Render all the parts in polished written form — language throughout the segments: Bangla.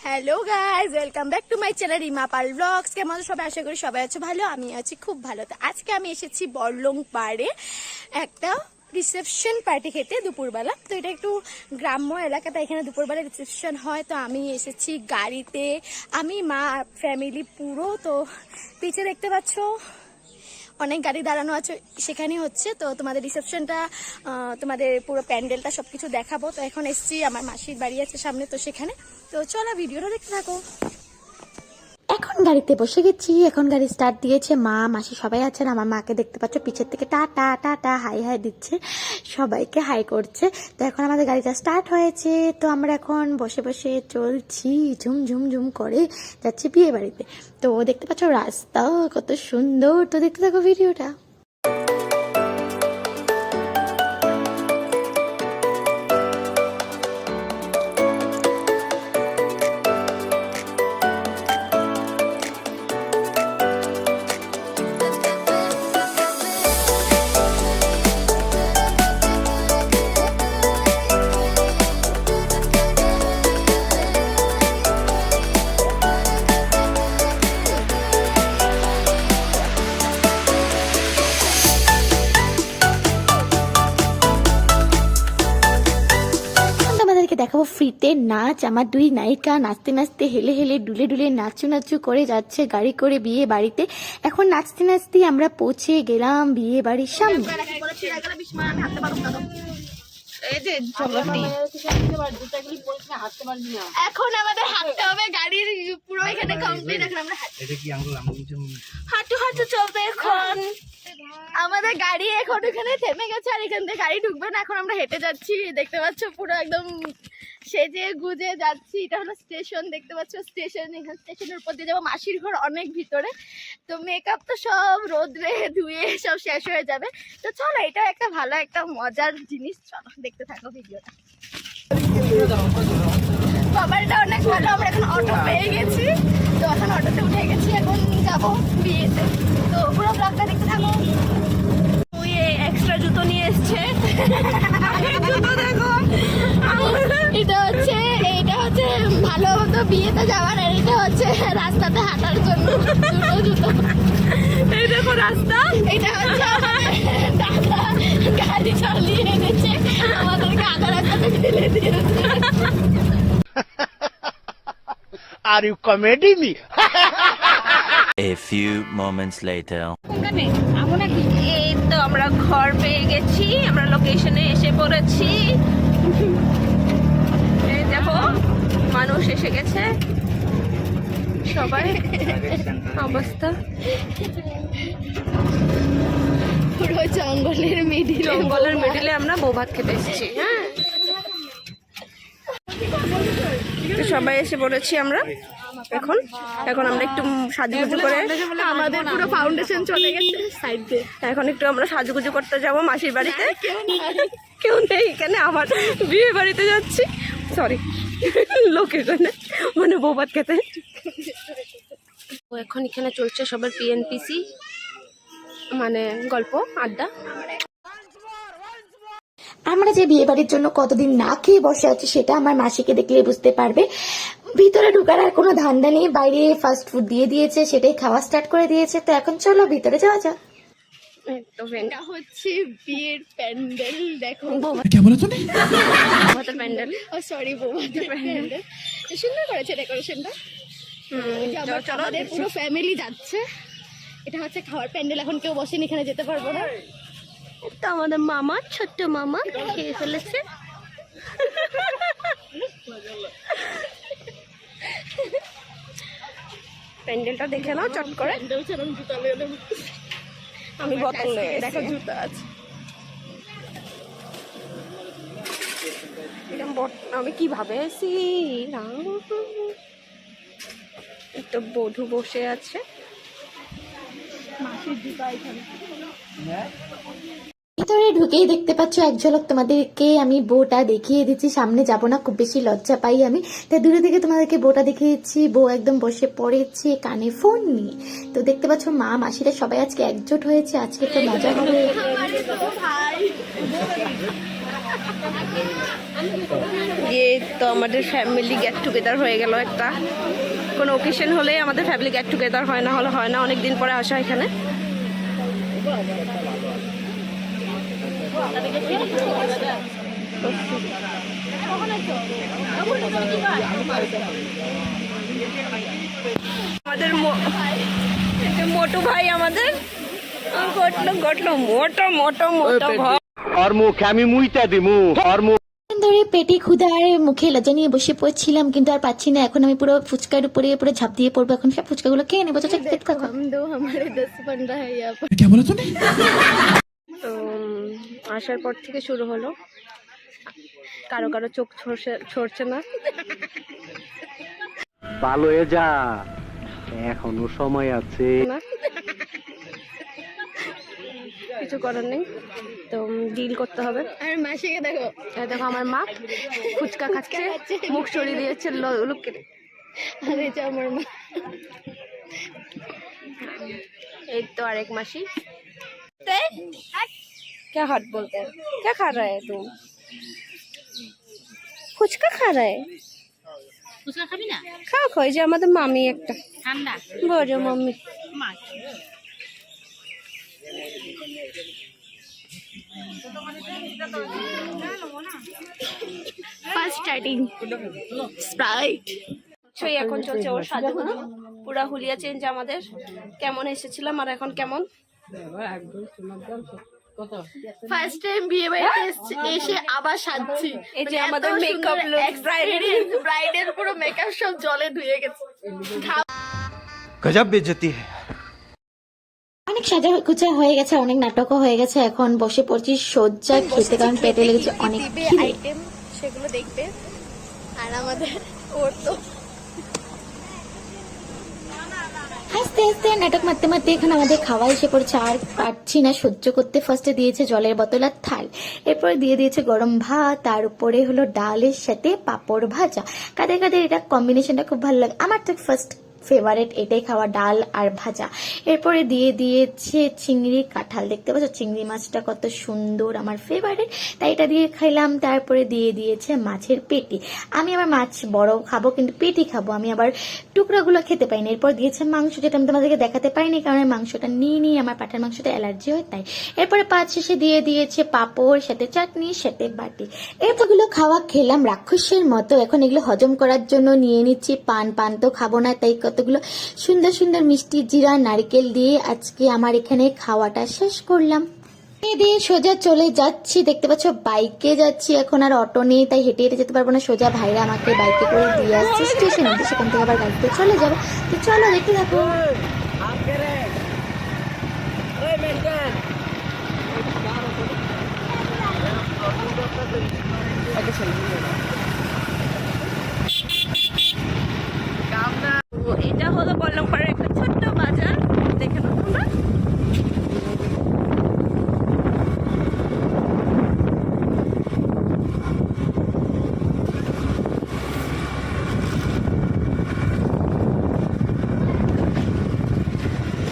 Hello guys, welcome back to my channel Rima Pal blogs. কেমন সবাই? আশা করি সবাই আছো ভালো, আমি আছি খুব ভালো। তো আজকে আমি এসেছি বরলং পাড়ে একটা রিসেপশন পার্টি খেতে দুপুরবেলা। তো এটা একটু গ্রাম্য এলাকা, তাই এখানে দুপুরবেলা রিসেপশন হয়। তো আমি এসেছি গাড়িতে, আমি মা ফ্যামিলি পুরো। তো পিছে দেখতে পাচ্ছ অনেক গাড়ি দাঁড়ানো আছে, সেখানেই হচ্ছে। তো তোমাদের রিসেপশনটা, তোমাদের পুরো প্যান্ডেলটা সবকিছু দেখাবো। তো এখন এসছি, আমার মাসির বাড়ি আছে সামনে, তো সেখানে। তো চলো ভিডিওটা দেখতে থাকো। এখন গাড়িতে বসে গেছি, এখন গাড়ি স্টার্ট দিয়েছে। মা মাসি সবাই আছেন। আমার মাকে দেখতে পাচ্ছ পিছের থেকে টাটা টাটা হাই হাই দিচ্ছে, সবাইকে হাই করছে। তো এখন আমাদের গাড়িটা স্টার্ট হয়েছে। তো আমরা এখন বসে বসে চলছি, ঝুম ঝুম ঝুম করে যাচ্ছি বিয়ে বাড়িতে। তো দেখতে পাচ্ছ রাস্তা কত সুন্দর। তো দেখতে থাকো ভিডিওটা। দেখাবো ফ্রিতে নাচ। আমার দুই নায়িকা নাচতে নাচতে হেলে হেলে ডুলে ডুলে নাচু নাচু করে যাচ্ছে গাড়ি করে বিয়ে বাড়িতে। এখন নাচতে নাচতে আমরা পৌঁছে গেলাম বিয়ে বাড়ির সামনে। এখন আমাদের হাঁটতে হবে, গাড়ির পুরো এখানে কমপ্লিট। এখন আমরা হাঁটু হাঁটু চলবে। এখন আমাদের গাড়ি এখন এখানে থেমে গেছে, আর এখান থেকে গাড়ি ঢুকবে না। এখন আমরা হেঁটে যাচ্ছি, দেখতে পাচ্ছ পুরো একদম সেজে গুজে যাচ্ছি। এটা হলো স্টেশন, দেখতে পাচ্ছ স্টেশন। এখানে স্টেশনের উপর দিয়ে যাবো, মাসির ঘর অনেক ভিতরে। তো মেকআপ তো সব রোদ্রে ধুয়ে সব শেষ হয়ে যাবে। তো চলো, এটা একটা ভালো একটা মজার জিনিস, চলো দেখতে থাকো ভিডিওটা। বাবারটা অনেক ভালো। আমরা এখন অটো পেয়ে গেছি, তো এখন অটোতে উঠে গেছি, এখন যাবো বিয়েতে। তো পুরো ব্লগটা দেখতে থাকো। ওই এক্সট্রা জুতো নিয়ে এসছে, জুতো দেখো। এটা হচ্ছে ভালো মতো বিয়েতে যাওয়ার, আর এটা হচ্ছে রাস্তাতে হাঁটার জন্য জুতো। এই দেখো রাস্তা। এটা হচ্ছে দাদা গাড়ি চালিয়ে এনেছে, আমাদেরকে আধা রাস্তাতে ফেলে দিয়েছে। Are you comedy me? A few moments later. এই তো আমরা ঘর পেয়ে গেছি, আমরা লোকেশনে এসে পড়েছি। এই দেখো মানুষ এসে গেছে, সবাই অবস্থা পুরো জঙ্গলের মিডিলে আমরা বউ ভাত খেতে এসেছি। হ্যাঁ, সবাই এসে পড়েছি আমরা। এখন আমরা একটু সাজুগুজু করে, আমাদের পুরো ফাউন্ডেশন চলে গেছে সাইড দিয়ে। এখন একটু আমরা সাজুগুজু করতে যাবো মাসির বাড়িতে। কেউ নেই এখানে, আমার বিয়ে বাড়িতে যাচ্ছি, সরি লোকেশনে, মানে বউ ভাত খেতে। এখন এখানে চলছে সবার পিএনপিসি, মানে গল্প আড্ডা। আমরা যে বিয়ে বাড়ির জন্য কতদিন না খেয়ে বসে আছি সেটা আমার মাসিকে দেখলে বুঝতে পারবে। ভিতরে ঢুকার আর কোনো ধান্দা নেই, বাইরে ফাস্ট ফুড দিয়ে দিয়েছে, সেটাই খাওয়া স্টার্ট করে দিয়েছে। তো এখন চলো ভিতরে যাওয়া যাক। এটা হচ্ছে বিয়ের প্যান্ডেল, দেখো প্যান্ডেল। ও সরি, বৌভাতের প্যান্ডেল। সুন্দর করেছে ডেকোরেশনটা। আমাদের পুরো ফ্যামিলি যাচ্ছে। এটা হচ্ছে খাওয়ার প্যান্ডেল, এখন কেউ বসেনি, এখানে যেতে পারবো না। তো আমাদের মামা, ছোট্ট মামা খেয়ে ফেলেছে। প্যান্ডেলটা দেখে নাও চট করে। আমি বোতল নিয়ে দেখো, জুতো আছে। আমি কিভাবে এসি, তো বধূ বসে আছে। ভিতরে ঢুকেই দেখতে পাচ্ছ এক ঝলক তোমাদেরকে আমি বউটা দেখিয়ে দিচ্ছি। সামনে যাব না, খুব বেশি লজ্জা পাই আমি, তাই দূরে থেকে তোমাদেরকে বউটা দেখিয়েছি। বউ একদম বসে পড়েছে কানে ফোন নিয়ে। তো দেখতে পাচ্ছ মা মাসিরা সবাই আজকে একজোট হয়েছে, আজকে তো মজা হবে। ये তো আমাদের ফ্যামিলি গেট টুগেদার হয়ে গেল একটা। কোনো ওকেশন হলে আমাদের ফ্যামিলি গেট টুগেদার হয় না হলে হয় না, অনেক দিন পরে আসা এখানে। আমাদের মোটু ভাই আমাদের গটলো মোটো মোটো মোটো ভাই। और मुख আমি মুইতা দিমু और মুখ ধরে পেটে ক্ষুধার মুখে লজ্জা নিয়ে বসে পড়ছিলাম, কিন্তু আর পাচ্ছি না। এখন আমি পুরো ফুচকার উপরে পুরো ঝাঁপ দিয়ে পড়বো। এখন সব ফুচকাগুলো খেয়ে নেবো। তো আসার পর থেকে শুরু হলো, কারো কারো চোখ ছড়ছে না। ভালো হয়ে যা, এখনো সময় আছে। কিছু করার নেই, তো ডিল করতে হবে। আর মাসিকে দেখো, দেখো আমার মা ফুচকা খাচ্ছে, মুখ সরিয়ে দিয়েছে লুককে। আর এটা আমার মা। এই তো আরেক মাসি। क्या हाथ बोलते हैं, क्या खा रहा है तुम? ফুচকা খা रहा है? ফুচকা খাবি না? খাও খাও, এই যে আমাদের মামি একটা ঠান্ডা বড় মামি। First starting Sprite. ছই এখন চলছে ওর সাজুগুজু, পুরা হুলিয়া চেঞ্জ আমাদের। কেমন এসেছিলাম আর এখন কেমন। ফার্স্ট টাইম বিয়ে বাড়িতে এসে আবার সাজছি। এই যে আমাদের মেকআপ লুক, ব্রাইডের পুরো মেকআপ সব জলে ধুয়ে গেছে। गजब बेइज्जती है। অনেক সাজা গোছা হয়ে গেছে, অনেক নাটকও হয়ে গেছে। এখন বসে পড়ছি সজ্জা খেতে, কারণ পেটে লেগেছে অনেক আইটেম, সেগুলো দেখবে। আর আমাদের ওর তো হাসতে হাসতে নাটক মারতে মারতে এখন আমাদের খাওয়া এসে পড়ছে। আর পারছি না সহ্য করতে। ফার্স্টে দিয়েছে জলের বোতল আর থাল, এরপরে দিয়ে দিয়েছে গরম ভাত, তার উপরে হলো ডালের সাথে পাঁপড় ভাজা। কাদের কাদের এটা কম্বিনেশনটা খুব ভালো লাগে, আমার তো ফার্স্ট ফেভারিট এটাই খাওয়া, ডাল আর ভাজা। এরপরে দিয়ে দিয়েছে চিংড়ি কাঁঠাল, দেখতে পাচ্ছ চিংড়ি মাছটা কত সুন্দর, আমার ফেভারিট, তাই এটা দিয়ে খাইলাম। তারপরে দিয়ে দিয়েছে মাছের পেটি। আমি আবার মাছ বড় খাবো, কিন্তু পেটি খাবো, আমি আবার টুকরাগুলো খেতে পাইনি। এরপর দিয়েছে মাংস, যেটা আমি তোমাদেরকে দেখাতে পাইনি কারণ মাংসটা নিয়ে আমার পাঠার মাংসটা অ্যালার্জি হয় তাই। এরপরে পাঁচ শেষে দিয়ে দিয়েছে পাঁপড়, সাথে চাটনি, সাথে বাটি। এরপরগুলো খাওয়া খেলাম রাক্ষসের মতো। এখন এগুলো হজম করার জন্য নিয়ে নিচ্ছি পান। পান তো খাবো না, তাই কতগুলো সুন্দর সুন্দর মিষ্টি জিরা নারকেল দিয়ে আজকে আমার এখানে খাওয়াটা শেষ করলাম। দিয়ে সোজা চলে যাচ্ছি, দেখতে পাচ্ছ বাইকে যাচ্ছি, এখন আর অটো নেই তাই হেঁটে হেঁটে যেতে পারবো না। সোজা ভাইরা আমাকে বাইকে করে দিয়ে আসছে স্টেশনে, সেখান থেকে আবার গাড়িতে চলে যাবো। তো চলো দেখতে থাকো। এটা হলো বল্লমপাড়ের একটা ছোট্ট বাজার, দেখে নাও তোমরা।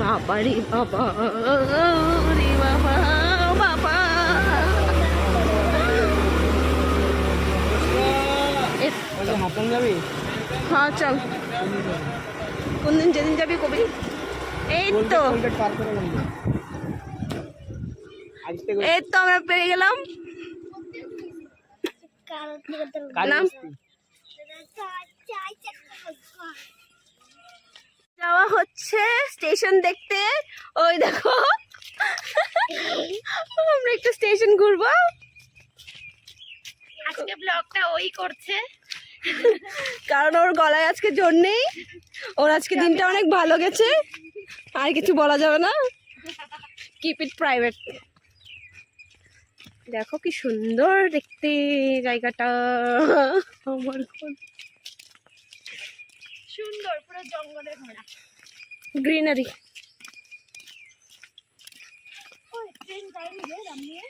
বাবা রে বাবা রে বাবা বাবা। হ্যাঁ চল, কোন দিন যেদিন যাবি কবি। এই তো আমরা পেয়ে গেলাম। নাম যাওয়া হচ্ছে স্টেশন দেখতে। ওই দেখো আমরা একটু স্টেশন ঘুরবো। আজকে ব্লগটা ওই করছে, কারণ ওর গলায় আজকে জোর নেই। ওর আজকে দিনটা অনেক ভালো গেছে, আর কিছু বলা যাবে না, কিপ ইট প্রাইভেট। দেখো কি সুন্দর দেখতে জায়গাটা, আমার সুন্দর পুরো জঙ্গলে ভরা গ্রিনারি। ট্রেন যায়নি রে রামনিয়ে,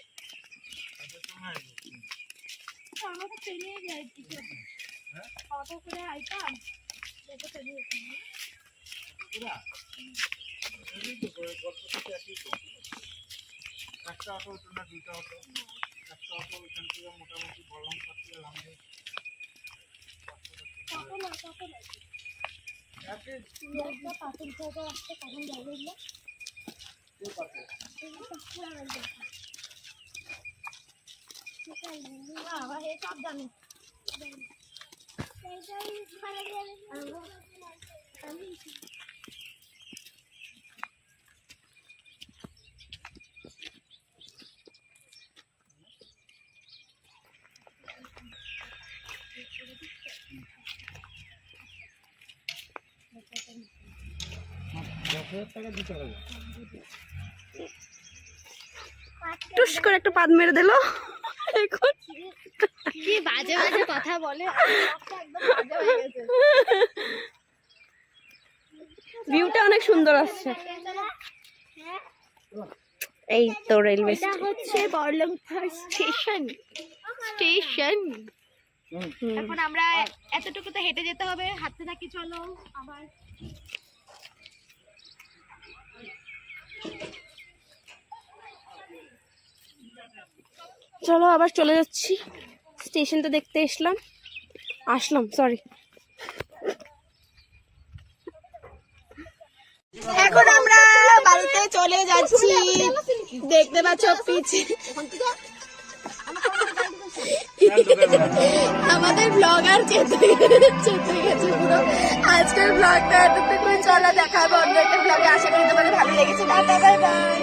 আমাকে ট্রেনে যাই কিছু অটো করে আইতাম। দেখো ট্রেনে একটা অটো না দুইটা অটো। টুস করে একটা পাদ মেরে দিল এখন। কি বাজে বাজে কথা বলে, একদম বাজে হয়ে গেছে। ভিউটা অনেক সুন্দর আসছে। এই তো রেলওয়ে এটা হচ্ছে বড়লংপাড় স্টেশন। এখন আমরা এতটুকু তো হেঁটে যেতে হবে, হাঁটতে থাকি চলো। আবার চলো আবার চলে যাচ্ছি। স্টেশনটা দেখতে আসলাম সরি। এখন আমরা বাড়িতে চলে যাচ্ছি। দেখতে পাচ্ছ পিছে আমাদের ব্লগার চেতে গেছে পুরো। আজকের ব্লগটা এতটুকু, চলো দেখা হবে অন্য একটা ব্লগে। আশা করি তোমাদের ভালো লেগেছে। Tata, bye bye.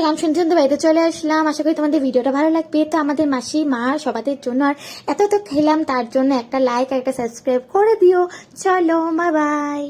গান শুনতে শুনতে বাড়িতে চলে আসলাম। আশা করি তোমাদের ভিডিওটা ভালো লাগবে। তো আমাদের মাসি মা সবাদের জন্য আর এত খেলাম, তার জন্য একটা লাইক আর একটা সাবস্ক্রাইব করে দিও। চলো, বাই বাই।